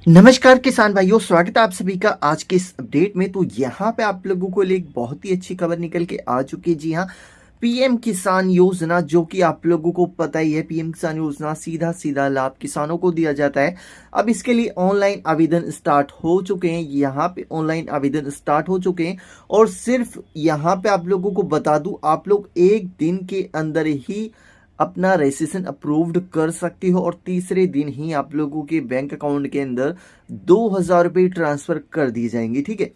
नमस्कार किसान भाइयों, स्वागत है आप सभी का आज के इस अपडेट में। तो यहाँ पे आप लोगों को लिए एक बहुत ही अच्छी खबर निकल के आ चुकी है। जी हाँ, पीएम किसान योजना, जो कि आप लोगों को पता ही है, पीएम किसान योजना सीधा सीधा लाभ किसानों को दिया जाता है। अब इसके लिए ऑनलाइन आवेदन स्टार्ट हो चुके हैं। यहाँ पे ऑनलाइन आवेदन स्टार्ट हो चुके हैं और सिर्फ यहाँ पे आप लोगों को बता दूं, आप लोग एक दिन के अंदर ही अपना रजिस्ट्रेशन अप्रूव्ड कर सकती हो और तीसरे दिन ही आप लोगों के बैंक अकाउंट के अंदर 2,000 रुपये ट्रांसफर कर दिए जाएंगे। ठीक है,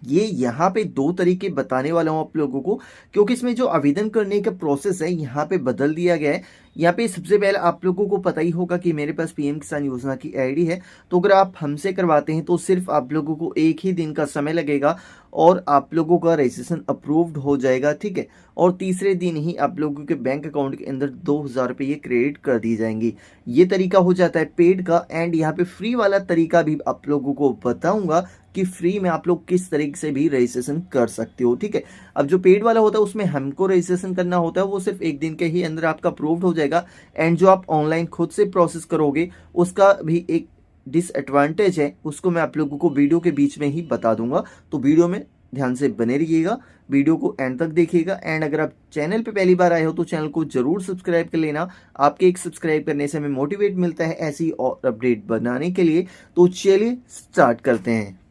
ये यहाँ पे दो तरीके बताने वाला हूँ आप लोगों को, क्योंकि इसमें जो आवेदन करने का प्रोसेस है यहाँ पे बदल दिया गया है। यहाँ पे सबसे पहले आप लोगों को पता ही होगा कि मेरे पास पीएम किसान योजना की आईडी है, तो अगर आप हमसे करवाते हैं तो सिर्फ आप लोगों को एक ही दिन का समय लगेगा और आप लोगों का रजिस्ट्रेशन अप्रूव्ड हो जाएगा। ठीक है, और तीसरे दिन ही आप लोगों के बैंक अकाउंट के अंदर 2,000 रुपये ये क्रेडिट कर दिए जाएंगे। ये तरीका हो जाता है पेड का। एंड यहाँ पे फ्री वाला तरीका भी आप लोगों को बताऊंगा कि फ्री में आप लोग किस तरीके से भी रजिस्ट्रेशन कर सकते हो। ठीक है, अब जो पेड वाला होता है उसमें हमको रजिस्ट्रेशन करना होता है, वो सिर्फ एक दिन के ही अंदर आपका अप्रूव्ड हो जाएगा। एंड जो आप ऑनलाइन खुद से प्रोसेस करोगे उसका भी एक डिसएडवांटेज है, उसको मैं आप लोगों को वीडियो के बीच में ही बता दूंगा। तो वीडियो में ध्यान से बने रहिएगा, वीडियो को एंड तक देखिएगा। एंड अगर आप चैनल पे पहली बार आए हो तो चैनल को जरूर सब्सक्राइब कर लेना। आपके एक सब्सक्राइब करने से हमें मोटिवेट मिलता है ऐसी और अपडेट बनाने के लिए। तो चलिए स्टार्ट करते हैं।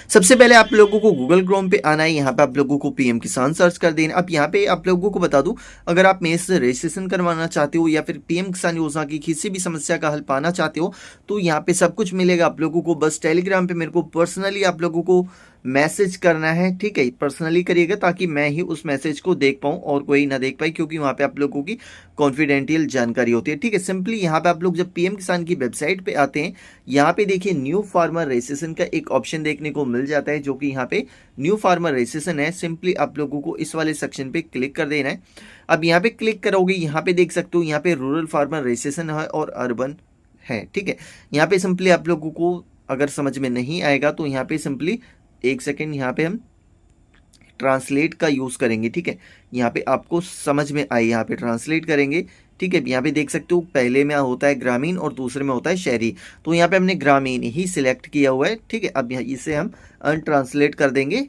सबसे पहले आप लोगों को गूगल क्रोम पे आना है। यहाँ पे आप लोगों को पीएम किसान सर्च कर देना। अब यहाँ पे आप लोगों को बता दूं, अगर आप मेरे से रजिस्ट्रेशन करवाना चाहते हो या फिर पीएम किसान योजना की किसी भी समस्या का हल पाना चाहते हो तो यहाँ पे सब कुछ मिलेगा आप लोगों को। बस टेलीग्राम पे मेरे को पर्सनली आप लोगों को मैसेज करना है। ठीक है, पर्सनली करिएगा ताकि मैं ही उस मैसेज को देख पाऊँ और कोई ना देख पाए, क्योंकि वहाँ पे आप लोगों की कॉन्फिडेंशियल जानकारी होती है। ठीक है, सिंपली यहाँ पे आप लोग जब पीएम किसान की वेबसाइट पे आते हैं, यहाँ पे देखिए न्यू फार्मर रजिस्ट्रेशन का एक ऑप्शन देखने को मिल जाता है, जो कि यहाँ पे न्यू फार्मर रजिस्ट्रेशन है। सिंपली आप लोगों को इस वाले सेक्शन पे क्लिक कर देना है। अब यहाँ पे क्लिक करोगे, यहाँ पे देख सकते हो यहाँ पे रूरल फार्मर रजिस्ट्रेशन है और अर्बन है। ठीक है, यहाँ पे सिंपली आप लोगों को अगर समझ में नहीं आएगा तो यहाँ पे सिंपली एक सेकेंड यहाँ पे हम ट्रांसलेट का यूज करेंगे। ठीक है, यहाँ पे आपको समझ में आए, यहाँ पे ट्रांसलेट करेंगे। ठीक है, यहाँ पे देख सकते हो पहले में होता है ग्रामीण और दूसरे में होता है शहरी, तो यहाँ पे हमने ग्रामीण ही सिलेक्ट किया हुआ है। ठीक है, अब इसे हम अनट्रांसलेट कर देंगे।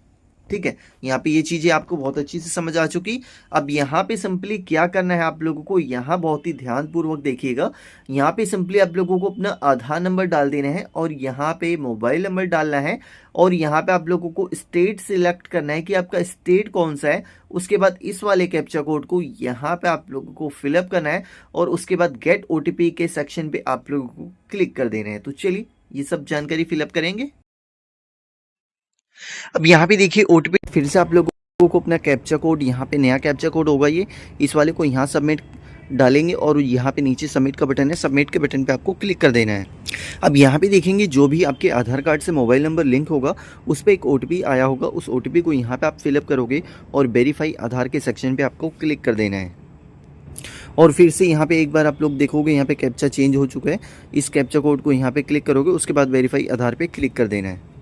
ठीक है, यहाँ पे ये चीजें आपको बहुत अच्छी से समझ आ चुकी। अब यहाँ पे सिंपली क्या करना है आप लोगों को, यहाँ बहुत ही ध्यानपूर्वक देखिएगा। यहाँ पे सिंपली आप लोगों को अपना आधार नंबर डाल देना है और यहाँ पे मोबाइल नंबर डालना है और यहाँ पे आप लोगों को स्टेट सिलेक्ट करना है कि आपका स्टेट कौन सा है। उसके बाद इस वाले कैप्चा कोड को यहाँ पे आप लोगों को फिलअप करना है और उसके बाद गेट ओटीपी के सेक्शन पे आप लोगों को क्लिक कर देना है। तो चलिए ये सब जानकारी फिलअप करेंगे। अब यहाँ पे देखिए ओटीपी, फिर से आप लोगों को अपना कैप्चा कोड, यहाँ पे नया कैप्चा कोड होगा ये, इस वाले को यहाँ सबमिट डालेंगे और यहाँ पे नीचे सबमिट का बटन है, सबमिट के बटन पे आपको क्लिक कर देना है। अब यहाँ पे देखेंगे जो भी आपके आधार कार्ड से मोबाइल नंबर लिंक होगा उस पर एक ओटीपी आया होगा, उस ओटीपी को यहाँ पे आप फिलअप करोगे और वेरीफाई आधार के सेक्शन पे आपको क्लिक कर देना है। और फिर से यहाँ पे एक बार आप लोग देखोगे यहाँ पे कैप्चा चेंज हो चुका है, इस कैप्चा कोड को यहाँ पे क्लिक करोगे, उसके बाद वेरीफाई आधार पे क्लिक कर देना है।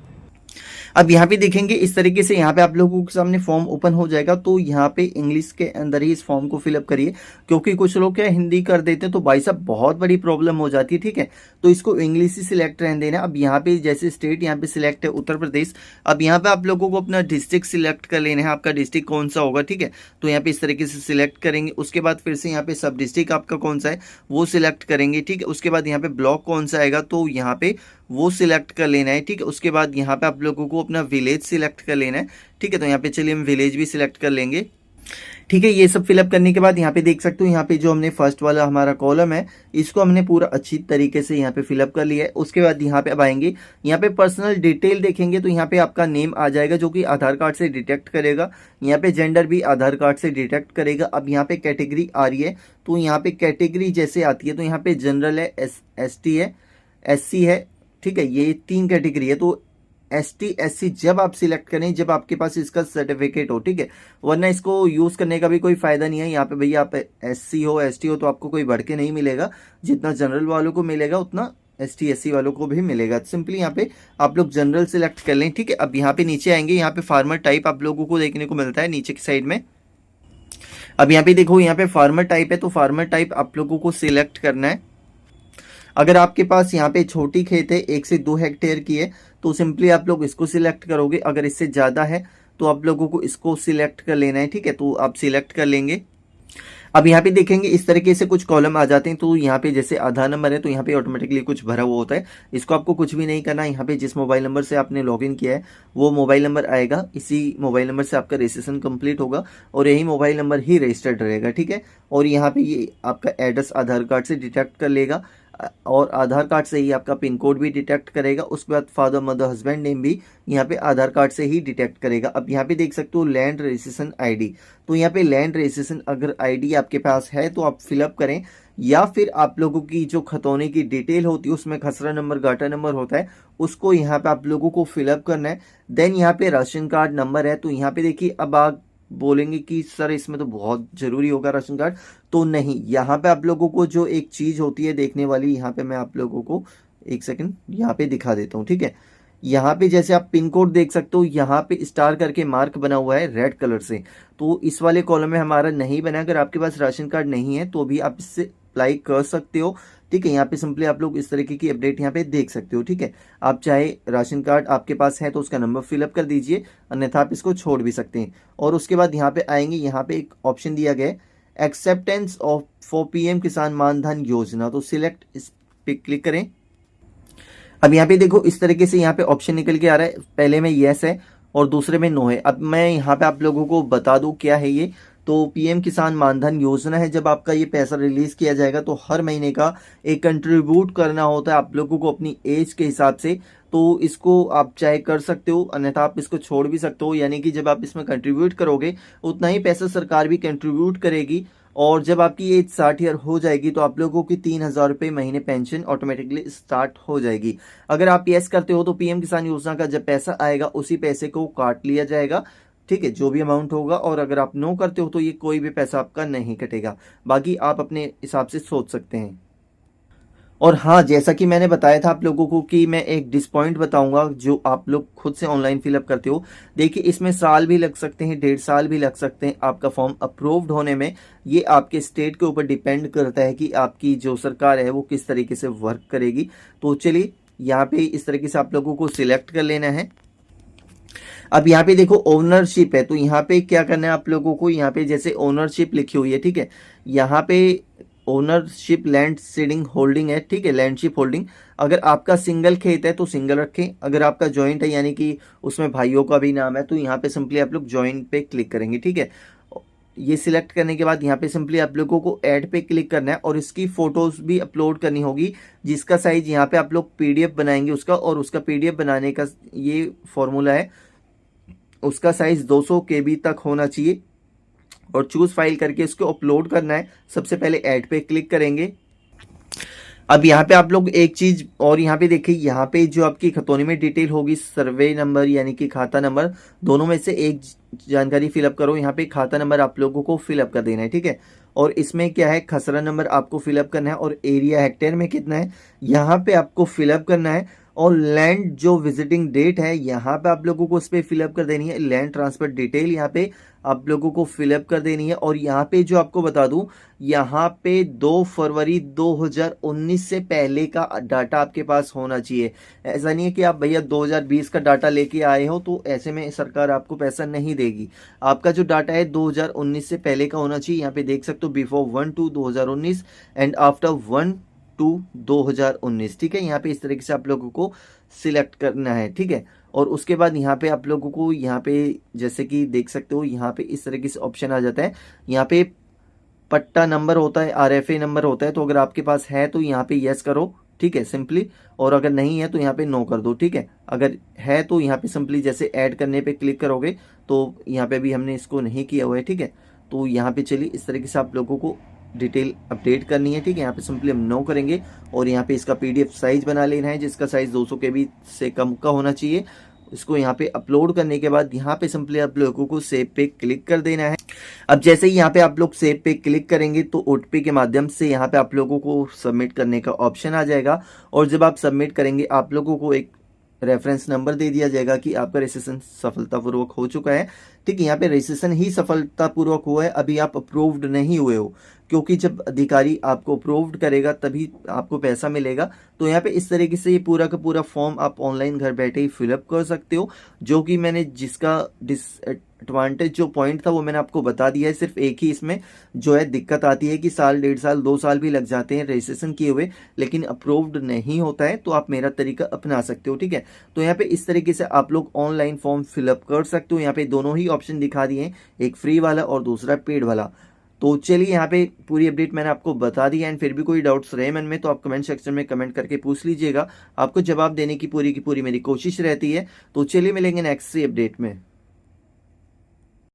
अब यहाँ पे देखेंगे इस तरीके से यहाँ पे आप लोगों के सामने फॉर्म ओपन हो जाएगा। तो यहाँ पे इंग्लिश के अंदर ही इस फॉर्म को फिलअप करिए, क्योंकि कुछ लोग क्या हिंदी कर देते हैं तो भाई साहब बहुत बड़ी प्रॉब्लम हो जाती है। ठीक है, तो इसको इंग्लिश ही सिलेक्ट रहने देना। अब यहाँ पे जैसे स्टेट यहाँ पे सिलेक्ट है उत्तर प्रदेश। अब यहाँ पे आप लोगों को अपना डिस्ट्रिक्ट सिलेक्ट कर लेना है, आपका डिस्ट्रिक्ट कौन सा होगा। ठीक है, तो यहाँ पे इस तरीके से सिलेक्ट करेंगे। उसके बाद फिर से यहाँ पे सब डिस्ट्रिक्ट आपका कौन सा है वो सिलेक्ट करेंगे। ठीक है, उसके बाद यहाँ पे ब्लॉक कौन सा आएगा तो यहाँ पे वो सिलेक्ट कर लेना है। ठीक है, उसके बाद यहाँ पे आप लोगों को अपना विलेज सिलेक्ट कर लेना है। ठीक है, तो यहाँ पे चलिए हम विलेज भी सिलेक्ट कर लेंगे। ठीक है, ये सब फिलअप करने के बाद यहाँ पे देख सकते हो यहाँ पे जो हमने फर्स्ट वाला हमारा कॉलम है इसको हमने पूरा अच्छी तरीके से यहाँ पे फिलअप कर लिया है। उसके बाद यहाँ पे अब आएंगे, यहाँ पे पर्सनल डिटेल देखेंगे तो यहाँ पे आपका नेम आ जाएगा जो कि आधार कार्ड से डिटेक्ट करेगा। यहाँ पे जेंडर भी आधार कार्ड से डिटेक्ट करेगा। अब यहाँ पे कैटेगरी आ रही है, तो यहाँ पे कैटेगरी जैसे आती है तो यहाँ पे जनरल है, ST है, SC है। ठीक है, ये 3 कैटेगरी है। तो ST SC जब आप सिलेक्ट करें जब आपके पास इसका सर्टिफिकेट हो। ठीक है, वरना इसको यूज करने का भी कोई फायदा नहीं है। यहाँ पे भैया आप SC हो ST हो तो आपको कोई बढ़ के नहीं मिलेगा, जितना जनरल वालों को मिलेगा उतना ST SC वालों को भी मिलेगा। सिंपली यहाँ पे आप लोग जनरल सिलेक्ट कर लें। ठीक है, अब यहाँ पे नीचे आएंगे, यहाँ पे फार्मर टाइप आप लोगों को देखने को मिलता है नीचे की साइड में। अब यहाँ पे देखो यहाँ पे फार्मर टाइप है, तो फार्मर टाइप आप लोगों को सिलेक्ट करना है। अगर आपके पास यहाँ पे छोटी खेत है 1 से 2 हेक्टेयर की है तो सिंपली आप लोग इसको सिलेक्ट करोगे। अगर इससे ज़्यादा है तो आप लोगों को इसको सिलेक्ट कर लेना है, ठीक है। तो आप सिलेक्ट कर लेंगे। अब यहाँ पे देखेंगे इस तरीके से कुछ कॉलम आ जाते हैं। तो यहाँ पे जैसे आधार नंबर है तो यहाँ पे ऑटोमेटिकली कुछ भरा हुआ होता है। इसको आपको कुछ भी नहीं करना। यहाँ पे जिस मोबाइल नंबर से आपने लॉगिन किया है वो मोबाइल नंबर आएगा, इसी मोबाइल नंबर से आपका रजिस्ट्रेशन कंप्लीट होगा और यही मोबाइल नंबर ही रजिस्टर्ड रहेगा, ठीक है। और यहाँ पे ये आपका एड्रेस आधार कार्ड से डिटेक्ट कर लेगा और आधार कार्ड से ही आपका पिन कोड भी डिटेक्ट करेगा। उसके बाद फादर मदर हस्बैंड नेम भी यहाँ पे आधार कार्ड से ही डिटेक्ट करेगा। अब यहाँ पे देख सकते हो लैंड रजिस्ट्रेशन आईडी, तो यहाँ पे लैंड रजिस्ट्रेशन अगर आईडी आपके पास है तो आप फिलअप करें, या फिर आप लोगों की जो खतौनी की डिटेल होती है उसमें खसरा नंबर गाटा नंबर होता है उसको यहाँ पे आप लोगों को फिलअप करना है। देन यहाँ पे राशन कार्ड नंबर है, तो यहाँ पे देखिए अब आप बोलेंगे कि सर इसमें तो बहुत जरूरी होगा राशन कार्ड, तो नहीं, यहाँ पे आप लोगों को जो एक चीज होती है देखने वाली, यहाँ पे मैं आप लोगों को एक सेकंड यहाँ पे दिखा देता हूँ, ठीक है। यहाँ पे जैसे आप पिन कोड देख सकते हो, यहाँ पे स्टार करके मार्क बना हुआ है रेड कलर से, तो इस वाले कॉलम में हमारा नहीं बना। अगर आपके पास राशन कार्ड नहीं है तो भी आप इससे अप्लाई कर सकते हो, ठीक है। यहाँ पे सिंपली आप लोग इस तरीके की अपडेट यहाँ पे देख सकते हो, ठीक है। आप चाहे राशन कार्ड आपके पास है तो उसका नंबर फिलअप कर दीजिए, अन्यथा आप इसको छोड़ भी सकते हैं। और उसके बाद यहाँ पे आएंगे, यहाँ पे एक ऑप्शन दिया गया है एक्सेप्टेंस ऑफ फॉर पीएम किसान मानधन योजना, तो सिलेक्ट इस पे क्लिक करें। अब यहाँ पे देखो इस तरीके से यहाँ पे ऑप्शन निकल के आ रहा है, पहले में यस है और दूसरे में नो है। अब मैं यहाँ पे आप लोगों को बता दूं क्या है ये, तो पीएम किसान मानधन योजना है। जब आपका ये पैसा रिलीज किया जाएगा तो हर महीने का एक कंट्रीब्यूट करना होता है आप लोगों को अपनी एज के हिसाब से, तो इसको आप चाहे कर सकते हो, अन्यथा आप इसको छोड़ भी सकते हो। यानी कि जब आप इसमें कंट्रीब्यूट करोगे उतना ही पैसा सरकार भी कंट्रीब्यूट करेगी, और जब आपकी एज 60 ईयर हो जाएगी तो आप लोगों की 3,000 रुपये महीने पेंशन ऑटोमेटिकली स्टार्ट हो जाएगी। अगर आप यस करते हो तो पीएम किसान योजना का जब पैसा आएगा उसी पैसे को काट लिया जाएगा, ठीक है, जो भी अमाउंट होगा। और अगर आप नो करते हो तो ये कोई भी पैसा आपका नहीं कटेगा, बाकी आप अपने हिसाब से सोच सकते हैं। और हाँ, जैसा कि मैंने बताया था आप लोगों को कि मैं एक डिस्पॉइंट बताऊंगा जो आप लोग खुद से ऑनलाइन फिलअप करते हो। देखिए इसमें साल भी लग सकते हैं, 1.5 साल भी लग सकते हैं आपका फॉर्म अप्रूव्ड होने में। ये आपके स्टेट के ऊपर डिपेंड करता है कि आपकी जो सरकार है वो किस तरीके से वर्क करेगी। तो चलिए यहाँ पे इस तरीके से आप लोगों को सिलेक्ट कर लेना है। अब यहाँ पे देखो ओनरशिप है, तो यहाँ पे क्या करना है आप लोगों को, यहाँ पे जैसे ओनरशिप लिखी हुई है, ठीक है, यहाँ पे ओनरशिप लैंड सीडिंग होल्डिंग है, ठीक है, लैंडशिप होल्डिंग। अगर आपका सिंगल खेत है तो सिंगल रखें, अगर आपका जॉइंट है यानी कि उसमें भाइयों का भी नाम है तो यहाँ पे सिंपली आप लोग जॉइंट पे क्लिक करेंगे, ठीक है। ये सिलेक्ट करने के बाद यहाँ पे सिंपली आप लोगों को ऐड पे क्लिक करना है और इसकी फोटोज भी अपलोड करनी होगी, जिसका साइज यहाँ पे आप लोग पीडीएफ बनाएंगे उसका, और उसका पीडीएफ बनाने का ये फॉर्मूला है, उसका साइज 200 KB तक होना चाहिए और चूज फाइल करके इसको अपलोड करना है। सबसे पहले ऐड पे क्लिक करेंगे। अब यहाँ पे आप लोग एक चीज और यहाँ पे देखिए, यहाँ पे जो आपकी खतौनी में डिटेल होगी सर्वे नंबर यानी कि खाता नंबर, दोनों में से एक जानकारी फिलअप करो। यहाँ पे खाता नंबर आप लोगों को फिलअप कर देना है, ठीक है। और इसमें क्या है, खसरा नंबर आपको फिलअप करना है और एरिया हेक्टेयर में कितना है यहाँ पे आपको फिलअप करना है। और लैंड जो विजिटिंग डेट है यहाँ पे आप लोगों को उस पर फिलअप कर देनी है। लैंड ट्रांसफर डिटेल यहाँ पे आप लोगों को फिलअप कर देनी है। और यहाँ पे जो आपको बता दूं, यहाँ पे 2 फरवरी 2019 से पहले का डाटा आपके पास होना चाहिए। ऐसा नहीं है कि आप भैया 2020 का डाटा लेके आए हो, तो ऐसे में सरकार आपको पैसा नहीं देगी। आपका जो डाटा है 2019 से पहले का होना चाहिए। यहाँ पे देख सकते हो बिफोर 1/2/2019 एंड आफ्टर 1/2/2019, ठीक है। यहाँ पे इस तरीके से आप लोगों को सिलेक्ट करना है, ठीक है। और उसके बाद यहाँ पे आप लोगों को यहाँ पे जैसे कि देख सकते हो यहाँ पे इस तरीके से ऑप्शन आ जाता है। यहाँ पे पट्टा नंबर होता है, RFA नंबर होता है, तो अगर आपके पास है तो यहाँ पे यस करो, ठीक है, सिंपली। और अगर नहीं है तो यहाँ पे नो कर दो, ठीक है। अगर है तो यहाँ पे सिंपली जैसे ऐड करने पे क्लिक करोगे, तो यहाँ पे भी हमने इसको नहीं किया हुआ है, ठीक है। तो यहाँ पे चलिए इस तरीके से आप लोगों को डिटेल अपडेट करनी है, ठीक है। यहाँ पे सिंपली हम नो करेंगे और यहाँ पे इसका PDF साइज बना लेना है, जिसका साइज 200 KB से कम का होना चाहिए। इसको यहाँ पे अपलोड करने के बाद यहाँ पे सिंपली आप लोगों को सेव पे क्लिक कर देना है। अब जैसे ही यहाँ पे आप लोग सेव पे क्लिक करेंगे तो OTP के माध्यम से यहाँ पे आप लोगों को सबमिट करने का ऑप्शन आ जाएगा। और जब आप सबमिट करेंगे आप लोगों को एक रेफरेंस नंबर दे दिया जाएगा कि आपका रजिस्ट्रेशन सफलतापूर्वक हो चुका है, ठीक है, यहाँ पे रजिस्ट्रेशन ही सफलतापूर्वक हुआ है, अभी आप अप्रूव्ड नहीं हुए हो, क्योंकि जब अधिकारी आपको अप्रूव्ड करेगा तभी आपको पैसा मिलेगा। तो यहाँ पे इस तरीके से ये पूरा का पूरा फॉर्म आप ऑनलाइन घर बैठे ही फिलअप कर सकते हो, जो कि मैंने जिसका डिसएडवांटेज जो पॉइंट था वो मैंने आपको बता दिया है। सिर्फ एक ही इसमें जो है दिक्कत आती है कि साल, 1.5 साल, 2 साल भी लग जाते हैं रजिस्ट्रेशन किए हुए, लेकिन अप्रूव्ड नहीं होता है। तो आप मेरा तरीका अपना सकते हो, ठीक है। तो यहाँ पे इस तरीके से आप लोग ऑनलाइन फॉर्म फिलअप कर सकते हो। यहाँ पे दोनों ही ऑप्शन दिखा दिए हैं, एक फ्री वाला और दूसरा पेड वाला। तो चलिए, यहाँ पे पूरी अपडेट मैंने आपको बता दी है। एंड फिर भी कोई डाउट्स रहे मन में तो आप कमेंट सेक्शन में कमेंट करके पूछ लीजिएगा, आपको जवाब देने की पूरी मेरी कोशिश रहती है। तो चलिए मिलेंगे नेक्स्ट सी अपडेट में।